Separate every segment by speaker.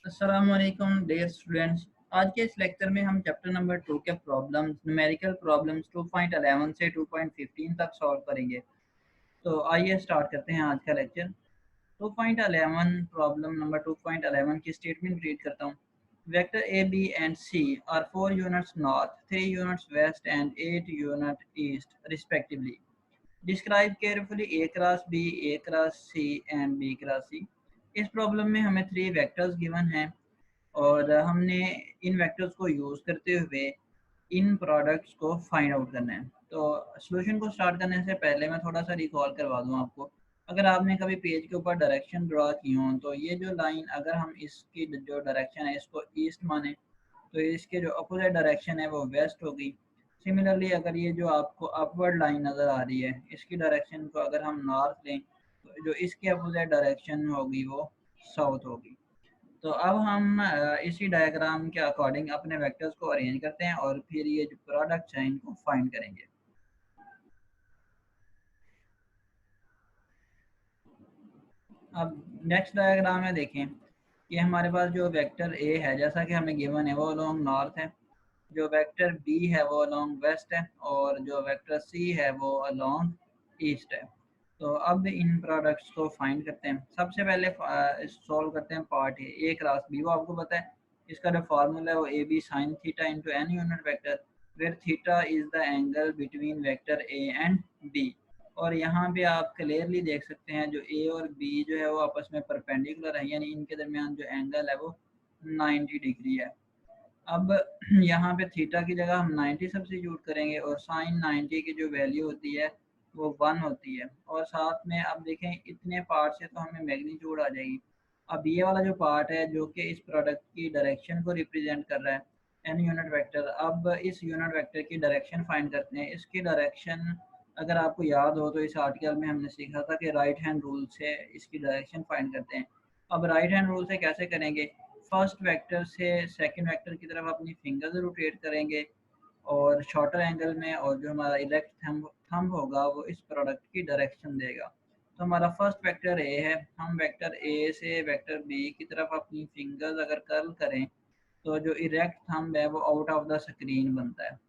Speaker 1: अस्सलामुअलैकुम dear students. आज के इस लेक्चर में हम चैप्टर नंबर 2 के प्रॉब्लम्स न्यूमेरिकल प्रॉब्लम्स 2.11 से 2.15 तक सॉल्व करेंगे। तो आइए स्टार्ट करते हैं आज का लेक्चर। 2.11 प्रॉब्लम नंबर 2.11 की स्टेटमेंट रीड करता हूँ। Vector A B and C are 4 units north, 3 units west and 8 unit east respectively. Describe carefully A cross B, A cross C and B cross C. इस problem में हमें 3 vectors given हैं और हमने इन vectors को use करते हुए इन products को फाइंड आउट करना है। तो सॉल्यूशन को स्टार्ट करने से पहले मैं थोड़ा सा रिकॉल करवा दूं आपको। अगर आपने कभी पेज के ऊपर डायरेक्शन ड्रा की हो तो ये जो लाइन, अगर हम इसकी जो डायरेक्शन है इसको ईस्ट माने तो इसके जो अपोजिट डायरेक्शन है वो वेस्ट होगी। सिमिलरली अगर ये जो आपको अपवर्ड लाइन नज़र आ रही है इसकी डायरेक्शन को अगर हम नॉर्थ लें तो जो इसके अपोजिट डायरेक्शन होगी वो साउथ होगी। तो अब हम इसी डायग्राम के अकॉर्डिंग अपने वेक्टर्स को अरेंज करते हैं और फिर ये जो प्रोडक्ट्स हैं इनको फाइंड करेंगे। अब नेक्स्ट डायग्राम में देखें कि हमारे पास जो वेक्टर ए है जैसा कि हमें गिवन है वो अलोंग नॉर्थ है, जो वेक्टर बी है वो अलोंग वेस्ट है और जो वेक्टर सी है वो अलोंग ईस्ट है। तो अब इन प्रोडक्ट्स को फाइंड करते हैं। सबसे पहले सॉल्व करते हैं पार्ट ए क्रॉस बी। वो आपको पता है इसका जो फार्मूला है वो A B sine theta into N unit vector, where theta is the angle between vector A and B. और यहाँ पे आप क्लियरली देख सकते हैं जो ए और बी जो है वो आपस में परपेंडिकुलर है, यानी इनके दरमियान जो एंगल है वो 90 डिग्री है। अब यहाँ पे थीटा की जगह हम 90 सब्स्टिट्यूट करेंगे और साइन 90 की जो वैल्यू होती है वो 1 होती है। और साथ में अब देखें इतने पार्ट से तो हमें मैग्नीट्यूड आ जाएगी। अब ये वाला जो पार्ट है जो कि इस प्रोडक्ट की डायरेक्शन को रिप्रेजेंट कर रहा है एन यूनिट वेक्टर। अब इस यूनिट वेक्टर की डायरेक्शन फाइंड करते हैं। इसकी डायरेक्शन अगर आपको याद हो तो इस आर्टिकल में हमने सीखा था कि राइट हैंड रूल से इसकी डायरेक्शन फाइंड करते हैं। अब राइट हैंड रूल से कैसे करेंगे? फर्स्ट वेक्टर से सेकंड वेक्टर की तरफ अपनी फिंगर्स रोटेट करेंगे और शॉर्टर एंगल में, और जो हमारा इरेक्ट थंब होगा वो इस प्रोडक्ट की डायरेक्शन देगा। तो हमारा फर्स्ट वेक्टर ए है, हम वेक्टर ए से वेक्टर बी की तरफ अपनी फिंगर्स अगर कर्ल करें तो जो इरेक्ट थंब है वो आउट ऑफ द स्क्रीन बनता है।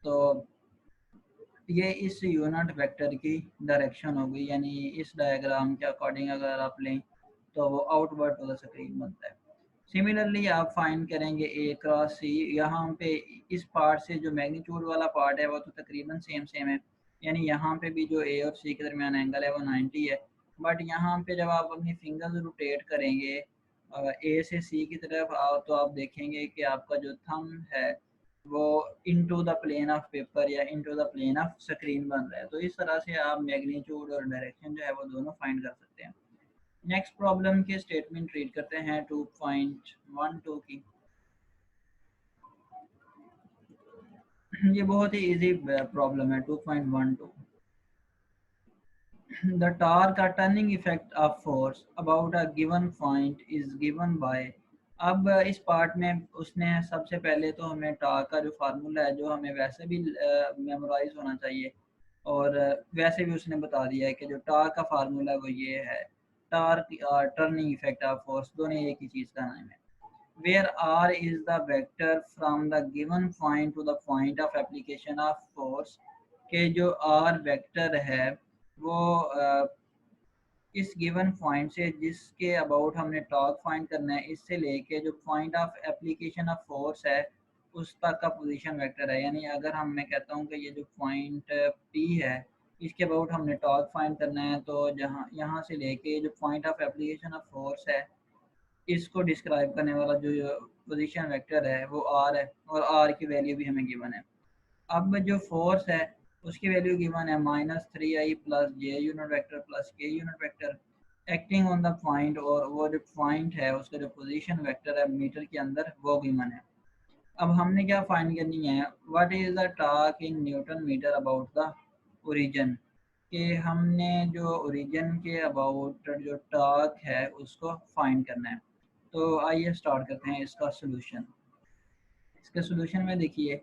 Speaker 1: तो ये इस यूनिट वेक्टर की डायरेक्शन होगी, यानी इस डायग्राम के अकॉर्डिंग अगर आप लें तो वो आउटवर्ड टू द स्क्रीन बनता है। सिमिलरली आप फाइंड करेंगे ए क्रॉस सी। यहाँ पे इस पार्ट से जो मैग्नीट्यूड वाला पार्ट है वो तो तकरीबन सेम सेम है, यानी यहाँ पे भी जो ए और सी के दरमियान एंगल है वो 90 है। बट यहाँ पे जब आप अपनी फिंगर्स रोटेट करेंगे ए से सी की तरफ आओ तो आप देखेंगे कि आपका जो थंब है वो into the plane of paper या into the plane of screen बन रहा है। तो इस तरह से आप मैग्नीट्यूड और डायरेक्शन जो है वो दोनों फाइंड कर सकते हैं। नेक्स्ट प्रॉब्लम की स्टेटमेंट रीड करते हैं 2.12 की। ये बहुत ही इजी प्रॉब्लम है 2.12। The torque or turning effect of force about a given point is given by। अब इस पार्ट में उसने सबसे पहले तो हमें टॉर्क का जो फार्मूला है जो हमें वैसे भी मेमोराइज होना चाहिए और वैसे भी उसने बता दिया है कि जो टॉर्क का फार्मूला है वो ये है। टॉर्क और टर्निंग इफेक्ट ऑफ फोर्स दोनों एक ही चीज़ का नाम है। Where r is the vector from the given point to the point of application of force। के जो r वेक्टर है वो इस गिवन पॉइंट से जिसके अबाउट हमने टॉर्क फाइंड करना है इससे लेके जो point of application of force है उस तक का पोजीशन वेक्टर है। यानी अगर हम, मैं कहता हूँ कि ये जो पॉइंट P है इसके अबाउट हमने टॉर्क फाइंड करना है तो जहाँ यहाँ से लेके जो point of application of force है इसको डिस्क्राइब करने वाला जो पोजीशन वेक्टर है वो आर है और आर की वैल्यू भी हमें गिवन है। अब जो फोर्स है उसकी वैल्यू गिवन है -3i प्लस जे यूनिट वेक्टर प्लस के unit vector acting on the point, और वो जो पॉइंट है उसका जो पोजीशन वेक्टर है मीटर के अंदर वो गिवन है। अब हमने क्या फाइंड करनी है? What is the torque in newton metre about the origin. कि हमने जो ओरिजिन के अबाउट जो टॉर्क है उसको फाइंड करना है। तो आइए स्टार्ट करते हैं इसका सोल्यूशन। इसके सोल्यूशन में देखिए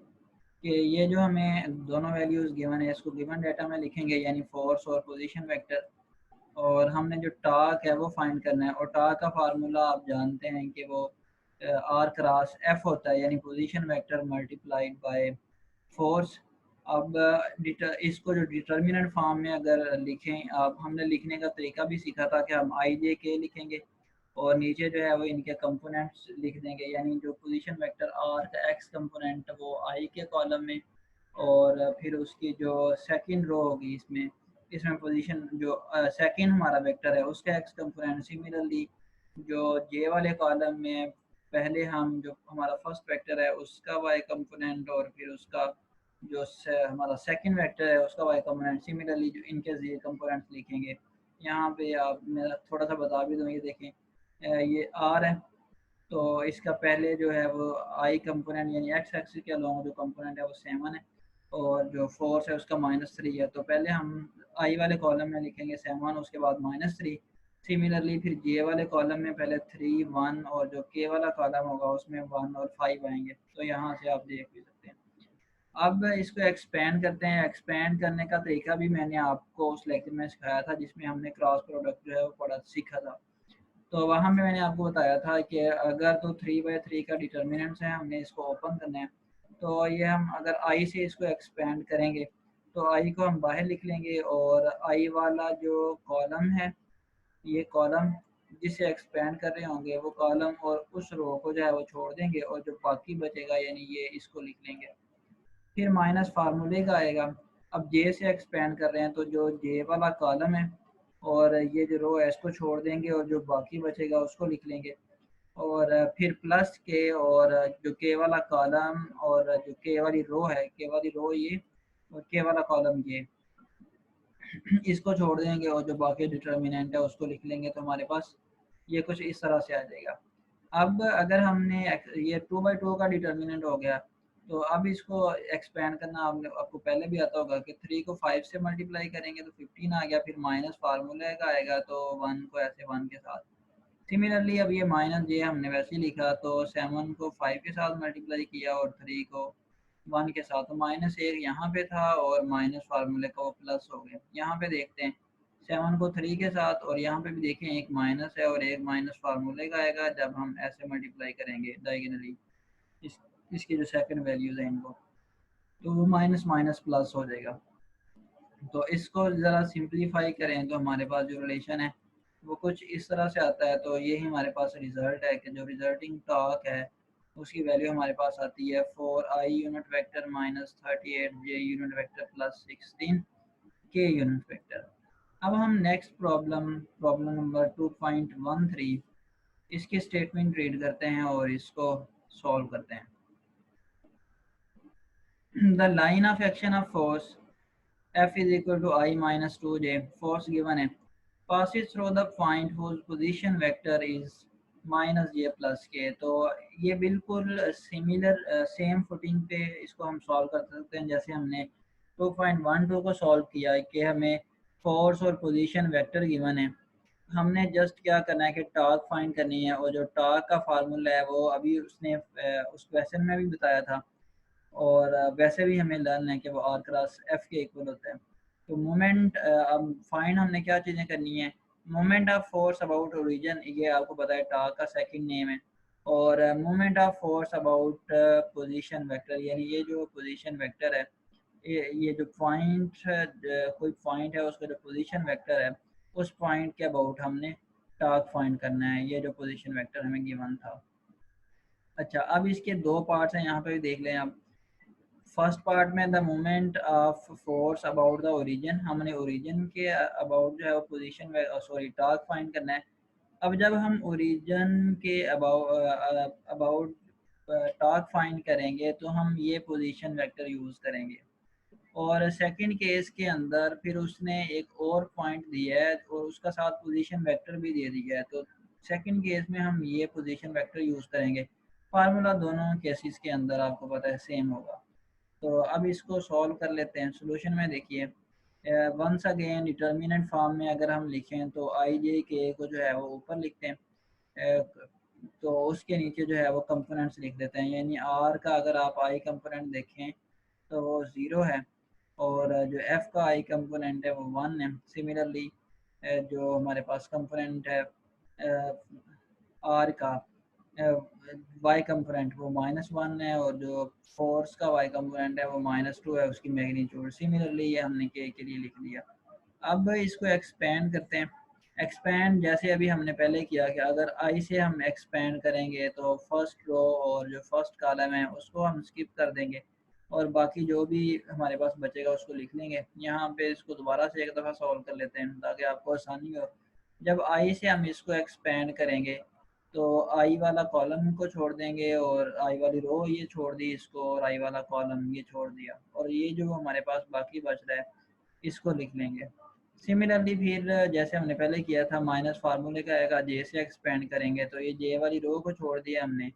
Speaker 1: कि ये जो हमें दोनों वैल्यूज़ गिवन है इसको गिवन डाटा में लिखेंगे, यानी फोर्स और पोजीशन वेक्टर। और हमने जो टॉर्क है वो फाइंड करना है और टॉर्क का फार्मूला आप जानते हैं कि वो आर क्रॉस एफ होता है, यानी position vector multiplied by force. अब इसको जो डिटर्मिनेंट फॉर्म में अगर लिखें, अब हमने लिखने का तरीका भी सीखा था कि हम आई जे के लिखेंगे और नीचे जो है वो इनके कंपोनेंट्स लिख देंगे, यानी जो पोजीशन वेक्टर आर का एक्स कंपोनेंट वो आई के कॉलम में, और फिर उसकी जो सेकंड रो होगी इसमें इसमें पोजीशन जो सेकंड हमारा वेक्टर है उसका एक्स कंपोनेंट। सिमिलरली जो जे वाले कॉलम में पहले हम जो हमारा फर्स्ट वेक्टर है उसका वाई कंपोनेंट और फिर उसका जो हमारा सेकंड वेक्टर है उसका वाई कंपोनेंट, सिमिलरली जो इनके जी कंपोनेंट्स लिखेंगे। यहाँ पे आप मैं थोड़ा सा बता भी दूँ, ये देखें ये आर है तो इसका पहले जो है वो आई कंपोनेंट यानी एक्स एक्सिस के अलोंग जो कंपोनेंट है वो 7 है, और जो फोर्स है उसका -3 है। तो पहले हम आई वाले कॉलम में लिखेंगे 7, उसके बाद -3। सिमिलरली फिर जे वाले कॉलम में पहले 3 1 और जो के वाला कॉलम होगा उसमें 1 और 5 आएंगे। तो यहाँ से आप देख भी सकते हैं। अब इसको एक्सपेंड करते हैं। एक्सपेंड करने का तरीका भी मैंने आपको उस लेक्चर में सिखाया था जिसमें हमने क्रॉस प्रोडक्ट जो है वो पढ़ा सीखा था। तो वहाँ में मैंने आपको बताया था कि अगर तो 3/3 का डिटर्मिनेंट्स है, हमने इसको ओपन करना है। तो ये हम अगर आई से इसको एक्सपेंड करेंगे तो आई को हम बाहर लिख लेंगे, और आई वाला जो कॉलम है ये कॉलम जिसे एक्सपेंड कर रहे होंगे वो कॉलम और उस रो को जो है वो छोड़ देंगे, और जो बाकी बचेगा यानी ये इसको लिख लेंगे। फिर माइनस फार्मूले का आएगा। अब जे से एक्सपेंड कर रहे हैं तो जो जे वाला कॉलम है और ये जो रो है इसको छोड़ देंगे और जो बाकी बचेगा उसको लिख लेंगे, और फिर प्लस के और जो के वाला कॉलम और जो के वाली रो है, के वाली रो ये और के वाला कॉलम ये, इसको छोड़ देंगे और जो बाकी डिटर्मिनेंट है उसको लिख लेंगे। तो हमारे पास ये कुछ इस तरह से आ जाएगा। अब अगर हमने ये 2/2 का डिटर्मिनेंट हो गया, तो अब इसको एक्सपेंड करना आपको पहले भी आता होगा कि 3 को 5 से मल्टीप्लाई करेंगे तो 15 आ गया, फिर माइनस फार्मूले का आएगा तो 1 को ऐसे 1 के साथ। सिमिलरली अब ये माइनस जे हमने वैसे ही लिखा तो 7 को 5 के साथ मल्टीप्लाई किया और 3 को 1 के साथ, तो -1 यहाँ पे था और माइनस फार्मूले का वो प्लस हो गया। यहाँ पे देखते हैं 7 को 3 के साथ, और यहाँ पे भी देखें एक माइनस है और एक माइनस फार्मूले का आएगा जब हम ऐसे मल्टीप्लाई करेंगे डायगोनली इसकी जो सेकंड वैल्यूज है इनको, तो वो माइनस माइनस प्लस हो जाएगा। तो इसको ज़रा सिंप्लीफाई करें तो हमारे पास जो रिलेशन है वो कुछ इस तरह से आता है। तो यही हमारे पास रिजल्ट है कि जो रिजल्टिंग टॉर्क है उसकी वैल्यू हमारे पास आती है 4i unit vector minus 38j unit vector plus 16k unit vector. अब हम नेक्स्ट प्रॉब्लम नंबर 2.13 इसकी स्टेटमेंट रीड करते हैं और इसको सॉल्व करते हैं। The line of action of force F is equal to I minus 2j, force given है, passes through the point whose position vector is minus j plus k। तो ये बिल्कुल सिमिलर सेम फुटिंग पे इसको हम solve कर सकते हैं जैसे हमने 2.12 को सॉल्व किया है कि हमें फोर्स और पोजीशन वेक्टर गिवन है। हमने जस्ट क्या करना है कि टॉर्क फाइंड करनी है, और जो टॉर्क का फार्मूला है वो अभी उसने उस क्वेश्चन में भी बताया था, और वैसे भी हमें लर्न है कि वो आर क्रॉस एफ के इक्वल होता है। तो मोमेंट अब फाइंड हमने क्या चीज़ें करनी है, moment of force about origin, ये आपको पता है टॉर्क का सेकंड नेम है, और moment of force about position vector, यानी ये जो पोजीशन वेक्टर है ये जो पॉइंट कोई पॉइंट है उसका जो पोजीशन वेक्टर है उस पॉइंट के अबाउट हमने टॉर्क फाइंड करना है, ये जो पोजीशन वेक्टर हमें गिवन था। अच्छा, अब इसके दो पार्ट्स हैं, यहाँ पे भी देख लें आप। फर्स्ट पार्ट में the moment of force about the origin, हमने ओरिजिन के अबाउट जो है वो पोजीशन सॉरी टॉर्क फाइंड करना है। अब जब हम ओरिजिन के अबाउट टॉर्क फाइंड करेंगे तो हम ये पोजीशन वेक्टर यूज़ करेंगे, और सेकंड केस के अंदर फिर उसने एक और पॉइंट दिया है और उसका साथ पोजीशन वेक्टर भी दे दिया है, तो सेकंड केस में हम ये पोजीशन वेक्टर यूज़ करेंगे। फार्मूला दोनों केसेस के अंदर आपको पता है सेम होगा। तो अब इसको सॉल्व कर लेते हैं। सॉल्यूशन में देखिए वंस अगेन डिटर्मिनेंट फॉर्म में अगर हम लिखें तो आई जे के को जो है वो ऊपर लिखते हैं, तो उसके नीचे जो है वो कंपोनेंट्स लिख देते हैं, यानी आर का अगर आप आई कंपोनेंट देखें तो वो 0 है, और जो एफ का आई कंपोनेंट है वो 1 है। सिमिलरली जो हमारे पास कंपोनेंट है आर का वाई कंपोनेंट वो -1 है और जो फोर्स का वाई कंपोनेंट है वो -2 है उसकी मैग्नीट्यूड। सिमिलरली ये हमने के लिए लिख लिया। अब इसको एक्सपेंड करते हैं। एक्सपेंड जैसे अभी हमने पहले किया कि अगर आई से हम एक्सपेंड करेंगे तो फर्स्ट रो और जो फर्स्ट कॉलम है उसको हम स्किप कर देंगे और बाकी जो भी हमारे पास बचेगा उसको लिख लेंगे। यहाँ पे इसको दोबारा से एक दफ़ा सॉल्व कर लेते हैं ताकि आपको आसानी हो। जब आई से हम इसको एक्सपेंड करेंगे तो आई वाला कॉलम को छोड़ देंगे और आई वाली रो ये छोड़ दी इसको और आई वाला कॉलम ये छोड़ दिया और ये जो हमारे पास बाकी बच रहा है इसको लिख लेंगे। सिमिलरली फिर जैसे हमने पहले किया था माइनस फार्मूले का आएगा जे से एक्सपेंड करेंगे तो ये जे वाली रो को छोड़ दिया हमने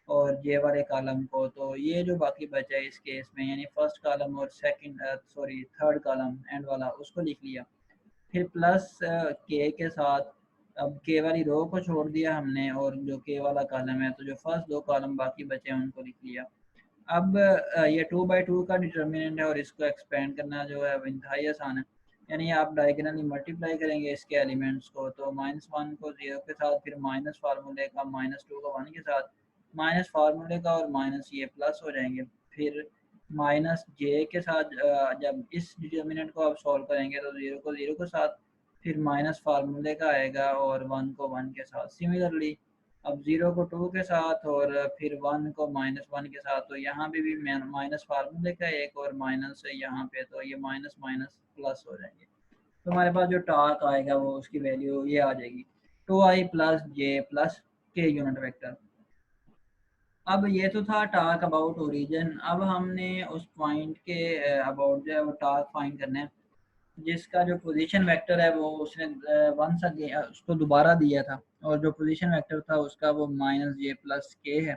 Speaker 1: और जे वाले कॉलम को, तो ये जो बाकी बचा है इस केस में यानी फर्स्ट कॉलम और second sorry third column and वाला उसको लिख लिया। फिर प्लस के साथ अब के वाली रो को छोड़ दिया हमने और जो के वाला कॉलम है तो जो फर्स्ट दो कॉलम बाकी बचे हैं उनको लिख लिया। अब ये 2/2 का डिटर्मिनेंट है और इसको एक्सपेंड करना जो है वो इंतहाई आसान है। यानी आप डायगोनली मल्टीप्लाई करेंगे इसके एलिमेंट्स को तो -1 को 0 के साथ फिर माइनस फार्मूले का -2 को 1 के साथ माइनस फार्मूले का और माइनस ये प्लस हो जाएंगे। फिर माइनस जे के साथ जब इस डिटर्मिनेंट को आप सॉल्व करेंगे तो 0 को 0 के साथ फिर माइनस फार्मूले का आएगा और 1 को 1 के साथ। सिमिलरली अब 0 को 2 के साथ और फिर 1 को -1 के साथ, तो यहाँ पे भी माइनस फार्मूले का एक और माइनस है यहाँ पे, तो ये माइनस माइनस प्लस हो जाएंगे। तो हमारे पास जो टार्क आएगा वो उसकी वैल्यू ये आ जाएगी 2i प्लस जे प्लस के यूनिट वेक्टर। अब ये तो था टार्क अबाउट ओरिजिन। अब हमने उस पॉइंट के अबाउट जो है वो टार्क फाइंड करना है जिसका जो पोजीशन वेक्टर है वो उसने वंस अगेन उसको दोबारा दिया था और जो पोजीशन वेक्टर था उसका वो -j+k है।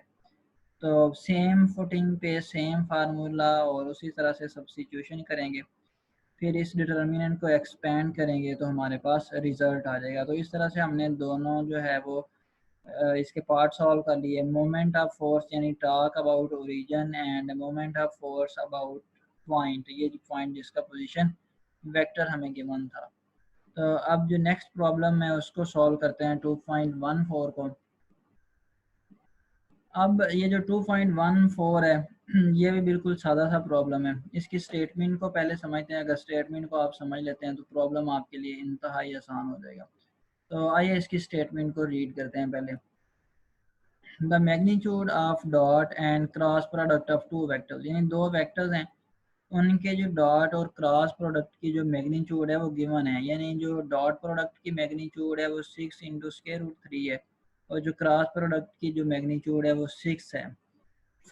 Speaker 1: तो सेम फुटिंग पे सेम फार्मूला और उसी तरह से सब्स्टिट्यूशन करेंगे। फिर इस डिटर्मिनेंट को एक्सपेंड करेंगे तो हमारे पास रिजल्ट आ जाएगा। तो इस तरह से हमने दोनों जो है वो इसके पार्ट सॉल्व कर लिए। मोमेंट ऑफ फोर्स यानी talk about origin end moment of force about point, ये जो पॉइंट जिसका पोजीशन वेक्टर हमें गिवन था। तो अब जो नेक्स्ट प्रॉब्लम है उसको सॉल्व करते हैं 2.14 को। अब ये जो 2.14 है ये भी बिल्कुल सादा सा प्रॉब्लम है। इसकी स्टेटमेंट को पहले समझते हैं। अगर स्टेटमेंट को आप समझ लेते हैं तो प्रॉब्लम आपके लिए इंतहाई आसान हो जाएगा। तो आइए इसकी स्टेटमेंट को रीड करते हैं पहले। The magnitude of dot and cross product of two vectors, यानी दो वेक्टर्स हैं उनके जो डॉट और क्रॉस प्रोडक्ट की जो मैग्नीट्यूड है वो गिवन है। यानी जो डॉट प्रोडक्ट की मैग्नीट्यूड है वो 6 इंटू स्क्वायर रूट 3 है और जो क्रॉस प्रोडक्ट की जो मैग्नीट्यूड है वो 6 है।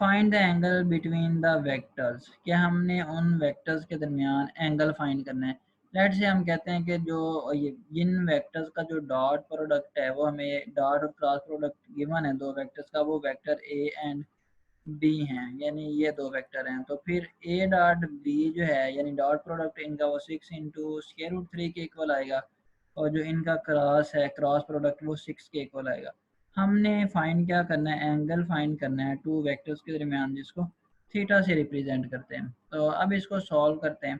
Speaker 1: Find the angle between the vectors, क्या हमने उन वेक्टर्स के दरमियान एंगल फाइंड करना है। लेट से हम कहते हैं कि जो ये इन वेक्टर्स का जो डॉट प्रोडक्ट है वो हमें डॉट और क्रॉस प्रोडक्ट गिवन है दो वेक्टर्स का, वो वेक्टर ए एंड बी हैं, यानी ये दो वेक्टर हैं। तो फिर ए डॉट बी जो है यानी डॉट प्रोडक्ट इनका वो 6 इंटू स्क्वायर रूट 3 के इक्वल आएगा और जो इनका क्रॉस है क्रॉस प्रोडक्ट वो 6 के इक्वल आएगा। हमने फाइंड क्या करना है, एंगल फाइंड करना है टू वेक्टर्स के दरमियान जिसको थीटा से रिप्रेजेंट करते हैं। तो अब इसको सॉल्व करते हैं।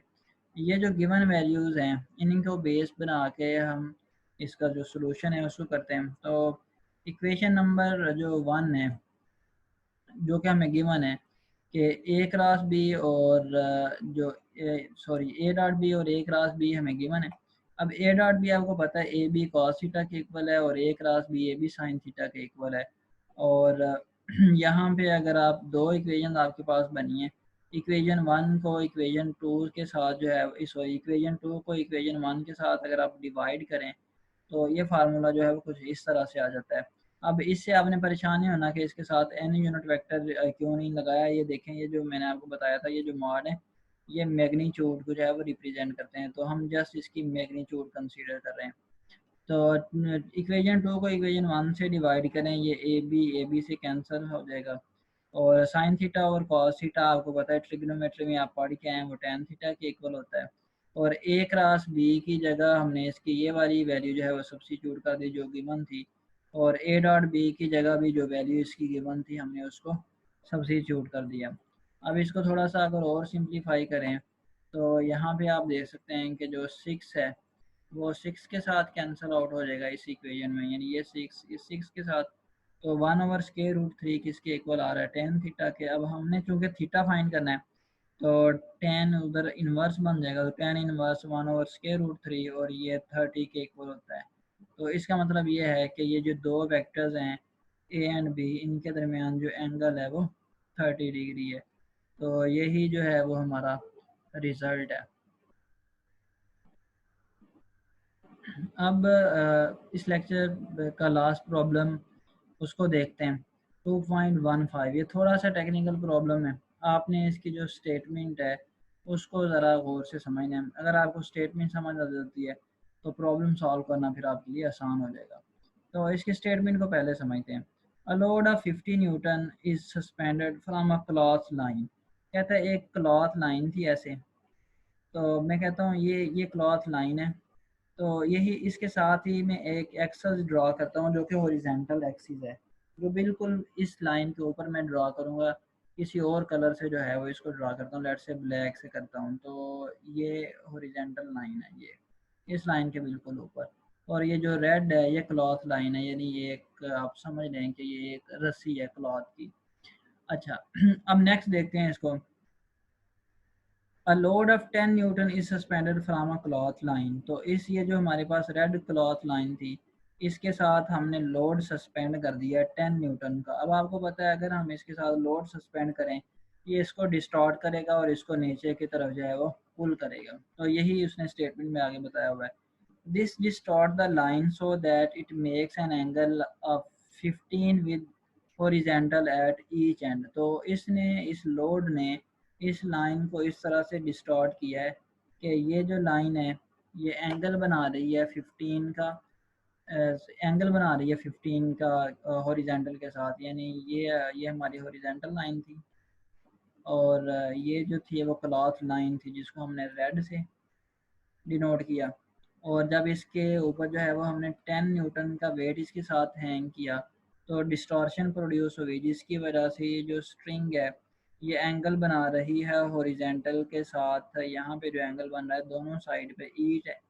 Speaker 1: ये जो गिवन वैल्यूज़ हैं इनको बेस बना के हम इसका जो सोल्यूशन है उसको करते हैं। तो इक्वेशन नंबर जो 1 है जो कि हमें गिवन है कि ए क्रॉस बी और जो ए डॉट बी और ए क्रॉस बी हमें गिवन है। अब ए डॉट बी आपको पता है ए बी कॉस थीटा के इक्वल है और A cross B A B sine theta के इक्वल है। और यहाँ पे अगर आप दो इक्वेशन आपके पास बनी है, इक्वेशन 1 को इक्वेशन 2 के साथ जो है सॉरी इक्वेशन 2 को इक्वेशन 1 के साथ अगर आप डिवाइड करें तो ये फार्मूला जो है वो कुछ इस तरह से आ जाता है। अब इससे आपने परेशान नहीं होना कि इसके साथ एन यूनिट वेक्टर क्यों नहीं लगाया। ये देखें ये जो मैंने आपको बताया था ये जो मॉड है ये मैग्नीट्यूड को जो है वो रिप्रेजेंट करते हैं, तो हम जस्ट इसकी मैग्नीट्यूड कंसीडर कर रहे हैं। तो इक्वेशन 2 को इक्वेशन 1 से डिवाइड करें, ये ए बी से कैंसिल हो जाएगा और साइन थीटा और कॉस थीटा आपको पता है ट्रिग्नोमेट्री में आप पढ़ के आए हैं वो टेन थीटा के इक्वल होता है। और ए क्रॉस बी की जगह हमने इसकी ये वाली वैल्यू जो है वो सब्स्टिट्यूट कर दी जो गिवन थी और ए डॉट बी की जगह भी जो वैल्यू इसकी गिवन थी हमने उसको सब्स्टिट्यूट कर दिया। अब इसको थोड़ा सा अगर और सिंप्लीफाई करें तो यहाँ पे आप देख सकते हैं कि जो 6 है वो 6 के साथ कैंसिल आउट हो जाएगा इस इक्वेशन में, यानी ये 6 इस 6 के साथ तो 1/√3 किसके इक्वल आ रहा है, टेन थीटा के। अब हमने चूंकि थीटा फाइंड करना है तो टेन उधर इन्वर्स बन जाएगा, तो टेन इन्वर्स 1/√3 और ये 30 के इक्वल होता है। तो इसका मतलब ये है कि ये जो दो वेक्टर्स हैं ए एंड बी, इनके दरमियान जो एंगल है वो 30 डिग्री है। तो यही जो है वो हमारा रिजल्ट है। अब इस लेक्चर का लास्ट प्रॉब्लम उसको देखते हैं। 2.15 ये थोड़ा सा टेक्निकल प्रॉब्लम है। आपने इसकी जो स्टेटमेंट है उसको ज़रा गौर से समझना है। अगर आपको स्टेटमेंट समझ आ जाती है तो प्रॉब्लम सॉल्व करना फिर आपके लिए आसान हो जाएगा। तो इसकी स्टेटमेंट को पहले समझते हैं। A load of 50 Newton is suspended from a cloth line. कहता है एक क्लॉथ लाइन थी ऐसे। तो मैं कहता हूँ ये क्लॉथ लाइन है। तो यही इसके साथ ही मैं एक एक्सेस ड्रॉ करता हूँ जो कि हॉरिजॉन्टल एक्सिस है, जो बिल्कुल इस लाइन के ऊपर मैं ड्रॉ करूँगा। किसी और कलर से जो है वो इसको ड्रॉ करता हूँ, लेट से ब्लैक से करता हूँ। तो ये हॉरिजॉन्टल लाइन है, ये इस लाइन के बिल्कुल ऊपर। और ये जो रेड है ये क्लॉथ लाइन है, यानी ये एक आप समझ रहे हैं कि ये एक रस्सी है क्लॉथ की। अच्छा अब नेक्स्ट देखते हैं इसको। A load of 10 Newton is suspended from a cloth line. तो इस ये जो हमारे पास रेड क्लॉथ लाइन थी इसके साथ हमने लोड सस्पेंड कर दिया 10 न्यूटन का। अब आपको पता है अगर हम इसके साथ लोड सस्पेंड करें ये इसको डिस्टॉर्ट करेगा और इसको नीचे की तरफ जो है वो पुल करेगा। तो यही उसने स्टेटमेंट में आगे बताया हुआ है। This distort the line so that it makes an angle of 15 with horizontal at each end। तो इसने इस लोड ने इस लाइन को इस तरह से डिस्टॉर्ट किया है कि ये जो लाइन है ये एंगल बना रही है 15 का, एंगल बना रही है 15 का हॉरिजॉन्टल के साथ। यानी ये हमारी हॉरिजॉन्टल लाइन थी और ये जो थी वो क्लॉथ लाइन थी जिसको हमने रेड से डिनोट किया। और जब इसके ऊपर जो है वो हमने 10 न्यूटन का वेट इसके साथ हैंग किया तो डिस्टॉर्शन प्रोड्यूस हुई जिसकी वजह से ये जो स्ट्रिंग है ये एंगल बना रही है हॉरिजॉन्टल के साथ। यहाँ पे जो एंगल बन रहा है दोनों साइड पे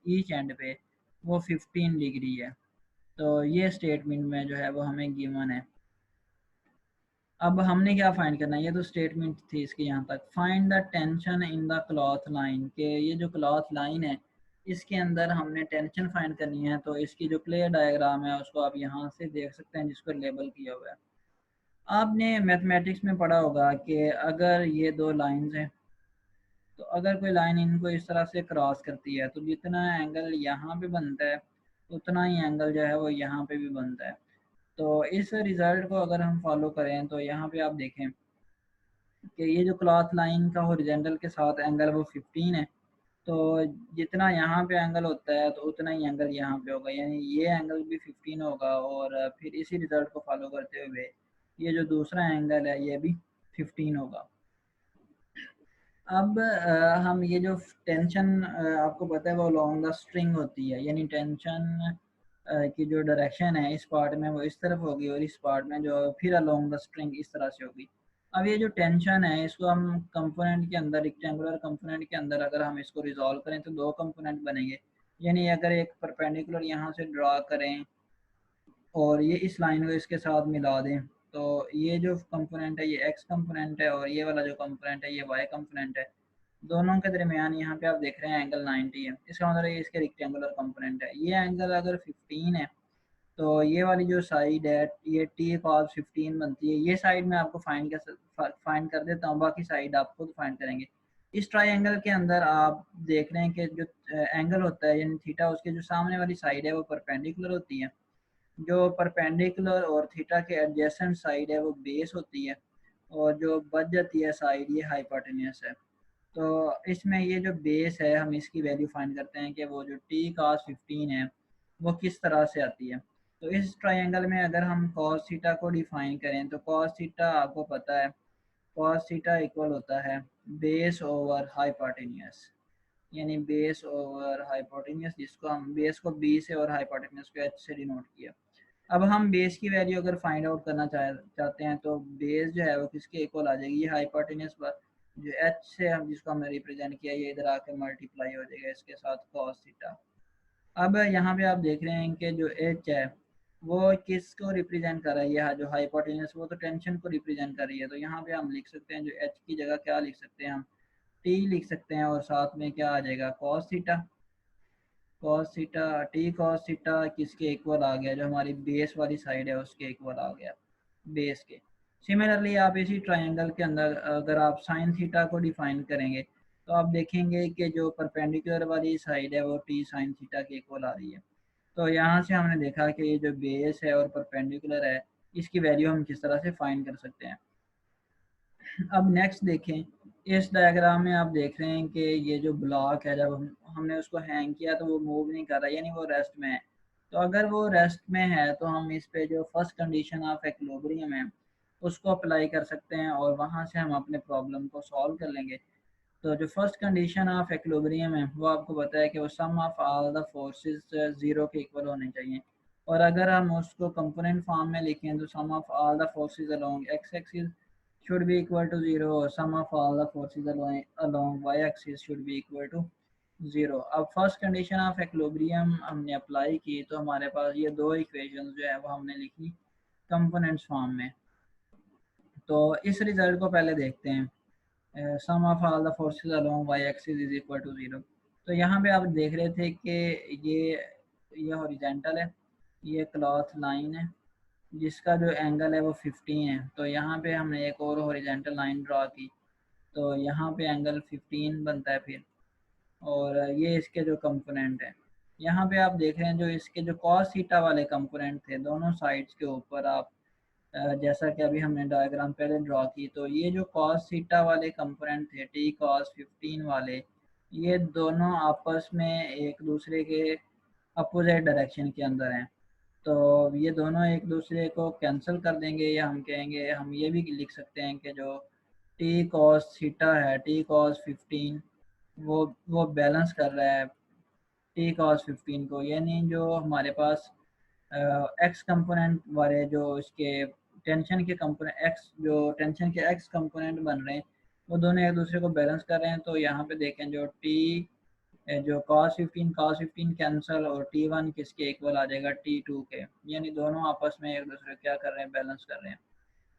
Speaker 1: ईच एंड पे वो 15 डिग्री है। तो ये स्टेटमेंट में जो है वो हमें गिवन है। अब हमने क्या फाइंड करना है, ये तो स्टेटमेंट थी इसकी यहाँ तक। Find the tension in the cloth line, के ये जो क्लॉथ लाइन है इसके अंदर हमने टेंशन फाइंड करनी है। तो इसकी जो क्लियर डायग्राम है उसको आप यहाँ से देख सकते हैं जिसको लेबल किया हुआ है। आपने मैथमेटिक्स में पढ़ा होगा कि अगर ये दो लाइंस हैं तो अगर कोई लाइन इनको इस तरह से क्रॉस करती है तो जितना एंगल यहाँ पे बनता है उतना ही एंगल जो है वो यहाँ पे भी बनता है। तो इस रिजल्ट को अगर हम फॉलो करें तो यहाँ पे आप देखें कि ये जो क्लॉथ लाइन का हॉरिजॉन्टल के साथ एंगल वो 15 है। तो जितना यहाँ पे एंगल होता है तो उतना ही एंगल यहाँ पे होगा, यानी ये एंगल भी 15 होगा। और फिर इसी रिजल्ट को फॉलो करते हुए ये जो दूसरा एंगल है ये भी 15 होगा। अब हम ये जो टेंशन आपको पता है वो लॉन्ग द स्ट्रिंग होती है, यानी टेंशन की जो डायरेक्शन है इस पार्ट में वो इस तरफ होगी और इस पार्ट में जो फिर अलोंग द स्ट्रिंग इस तरह से होगी। अब ये जो टेंशन है इसको हम कंपोनेंट के अंदर, रेक्टेंगुलर कंपोनेंट के अंदर अगर हम इसको रिजॉल्व करें तो दो कंपोनेंट बनेंगे। यानी अगर एक परपेंडिकुलर यहाँ से ड्रा करें और ये इस लाइन को इसके साथ मिला दें तो ये जो कंपोनेंट है ये एक्स कंपोनेंट है और ये वाला जो कंपोनेंट है ये वाई कंपोनेंट है। दोनों के दरमियान यहाँ पे आप देख रहे हैं एंगल 90 है। इसका मतलब ये इसके रेक्टेंगुलर कंपोनेंट है। ये एंगल अगर 15 है तो ये वाली जो साइड है ये टी कॉस 15 बनती है। ये साइड मैं आपको फाइंड कर देता हूँ, बाकी साइड आप खुद फाइंड करेंगे। इस ट्राइंगल के अंदर आप देख रहे हैं कि जो एंगल होता है यानी थीटा उसके जो सामने वाली साइड है वो परपेंडिकुलर होती है। जो परपेंडिकुलर और थीटा के एडजेसेंट साइड है वो बेस होती है और जो बच जाती है साइड ये हाइपोटेन्यूस है। तो इसमें ये जो बेस है हम इसकी वैल्यू फाइंड करते हैं कि वो जो टी cos 15 है वो किस तरह से आती है। तो इस ट्रायंगल में अगर हम cos थीटा को डिफाइन करें तो cos थीटा आपको पता है cos थीटा इक्वल होता है बेस ओवर हाइपोटेन्यूस, यानी बेस ओवर हाइपोटेन्यूस जिसको हम बेस को बी से और हाइपोटेन्यूस को एच से डिनोट किया। अब हम बेस की वैल्यू अगर फाइंड आउट करना चाहते हैं तो बेस जो है वो किसके इक्वल आ जाएगी, ये हाइपोटेन्यूस पर जो एच से हम जिसको हमने रिप्रेजेंट किया ये इधर आकर मल्टीप्लाई हो जाएगा इसके साथ cos थीटा। अब यहाँ पे आप देख रहे हैं कि जो एच है वो किसको रिप्रेजेंट कर रहा है, ये जो हाइपोटेन्यूस वो तो टेंशन को रिप्रेजेंट कर रही है। तो यहाँ पे हम लिख सकते हैं जो एच की जगह क्या लिख सकते हैं हम, टी लिख सकते हैं, और साथ में क्या आ जाएगा cos theta. Cos theta, T cos theta किसके इक्वल आ गया, जो हमारी बेस वाली साइड है उसके इक्वल आ गया, बेस के। सिमिलरली आप इसी ट्रायंगल के अंदर अगर आप साइन थीटा को डिफाइन करेंगे तो आप देखेंगे कि जो परपेंडिकुलर वाली साइड है वो टी साइन थीटा के इक्वल आ रही है। तो यहाँ से हमने देखा कि ये जो बेस है और परपेंडिकुलर है इसकी वैल्यू हम किस तरह से फाइंड कर सकते हैं। अब नेक्स्ट देखें, इस डायग्राम में आप देख रहे हैं कि ये जो ब्लॉक है जब हमने उसको हैंग किया तो वो मूव नहीं कर रहा, यानी वो रेस्ट में है। तो अगर वो रेस्ट में है तो हम इस पे जो फर्स्ट कंडीशन ऑफ इक्विलिब्रियम है उसको अप्लाई कर सकते हैं और वहाँ से हम अपने प्रॉब्लम को सॉल्व कर लेंगे। तो जो फर्स्ट कंडीशन ऑफ इक्विलिब्रियम है वो आपको पता है कि वो sum of all the forces zero के इक्वल होने चाहिए। और अगर हम उसको कंपोनेंट फॉर्म में लिखें तो sum of all the forces along X axis should be equal to 0 or sum of all the forces along y-axis should be equal to 0। अब फर्स्ट कंडीशन ऑफ इक्विलिब्रियम हमने अप्लाई की तो हमारे पास ये दो इक्वेशंस जो है वो हमने लिखी कंपोनेंट्स फॉर्म में। तो इस रिजल्ट को पहले देखते हैं, sum of all the forces along Y axis is equal to 0। तो यहाँ पे आप देख रहे थे कि ये हॉरिजेंटल है, ये क्लॉथ लाइन है जिसका जो एंगल है वो 15 है। तो यहाँ पे हमने एक और हॉरिजेंटल लाइन ड्रा की तो यहाँ पे एंगल 15 बनता है फिर। और ये इसके जो कंपोनेंट है, यहाँ पे आप देख रहे हैं जो इसके जो कॉस थीटा वाले कंपोनेंट थे दोनों साइड्स के ऊपर आप जैसा कि अभी हमने डायग्राम पहले ड्रॉ की, तो ये जो कॉस थीटा वाले कंपोनेंट थे टी कॉस 15 वाले, ये दोनों आपस में एक दूसरे के अपोजिट डायरेक्शन के अंदर हैं। तो ये दोनों एक दूसरे को कैंसिल कर देंगे, या हम कहेंगे हम ये भी लिख सकते हैं कि जो टी कॉस थीटा है टी कॉस 15 वो बैलेंस कर रहा है टी कॉस 15 को, यानी जो हमारे पास एक्स कंपोनेंट वाले जो इसके टेंशन के कंपोनेंट एक्स जो टेंशन के एक्स कंपोनेंट बन रहे हैं वो दोनों एक दूसरे को बैलेंस कर रहे हैं। तो यहाँ पे देखें जो टी जो cos 15 कैंसिल और t1 किसके इक्वल आ जाएगा t2 के, यानी दोनों आपस में एक दूसरे को क्या कर रहे हैं बैलेंस कर रहे हैं।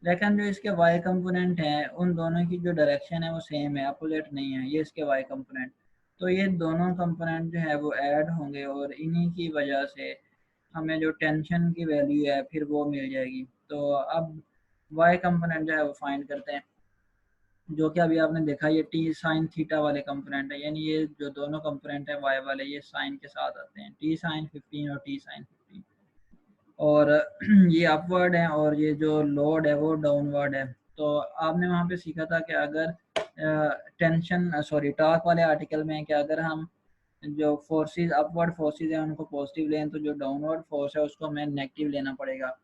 Speaker 1: लेकिन जो इसके y कंपोनेंट हैं उन दोनों की जो डायरेक्शन है वो सेम है, अपोजिट नहीं है, ये इसके y कंपोनेंट। तो ये दोनों कंपोनेंट जो है वो ऐड होंगे और इन्हीं की वजह से हमें जो टेंशन की वैल्यू है फिर वो मिल जाएगी। तो अब y कंपोनेंट जो है वो फाइंड करते हैं, जो कि अभी आपने देखा ये टी साइन थीटा वाले कंपोनेंट है, यानी ये जो दोनों कंपोनेंट है y वाले ये साइन के साथ आते हैं, टी साइन 15 और टी साइन 15। और ये अपवर्ड है और ये जो लोड है वो डाउनवर्ड है। तो आपने वहाँ पे सीखा था कि अगर टॉर्क वाले आर्टिकल में कि अगर हम जो फोर्सेस अपवर्ड फोर्सेस हैं उनको पॉजिटिव लें तो जो डाउनवर्ड फोर्स है उसको हमें नेगेटिव लेना पड़ेगा।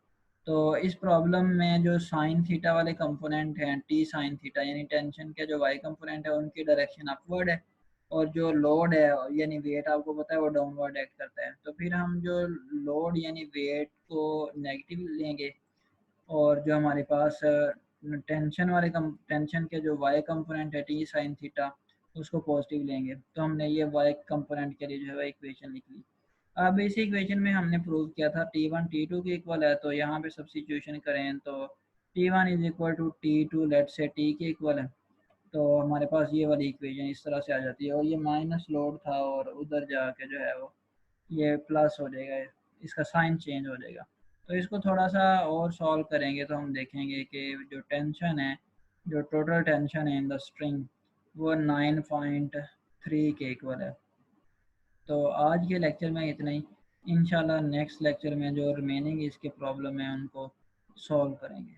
Speaker 1: तो इस प्रॉब्लम में जो साइन थीटा वाले कंपोनेंट हैं टी साइन थीटा यानी टेंशन के जो वाई कंपोनेंट है उनकी डायरेक्शन अपवर्ड है, और जो लोड है यानी वेट आपको पता है वो डाउनवर्ड एक्ट करता है। तो फिर हम जो लोड यानी वेट को नेगेटिव लेंगे और जो हमारे पास टेंशन के जो वाई कंपोनेंट है टी साइन थीटा उसको पॉजिटिव लेंगे। तो हमने ये वाई कंपोनेंट के लिए जो है इक्वेशन लिख ली। अब इस इक्वेशन में हमने प्रूव किया था T1 T2 के इक्वल है, तो यहाँ पे सब्स्टिट्यूशन करें तो T1 is equal to T2 let say T के इक्वल है। तो हमारे पास ये वाली इक्वेशन इस तरह से आ जाती है, और ये माइनस लोड था और उधर जाके जो है वो ये प्लस हो जाएगा, इसका साइन चेंज हो जाएगा। तो इसको थोड़ा सा और सॉल्व करेंगे तो हम देखेंगे कि जो टेंशन है जो टोटल टेंशन है इन द स्ट्रिंग वो 9.3 के इक्वल है। तो आज के लेक्चर में इतना ही, इंशाल्लाह नेक्स्ट लेक्चर में जो रिमेनिंग इसके प्रॉब्लम है उनको सॉल्व करेंगे।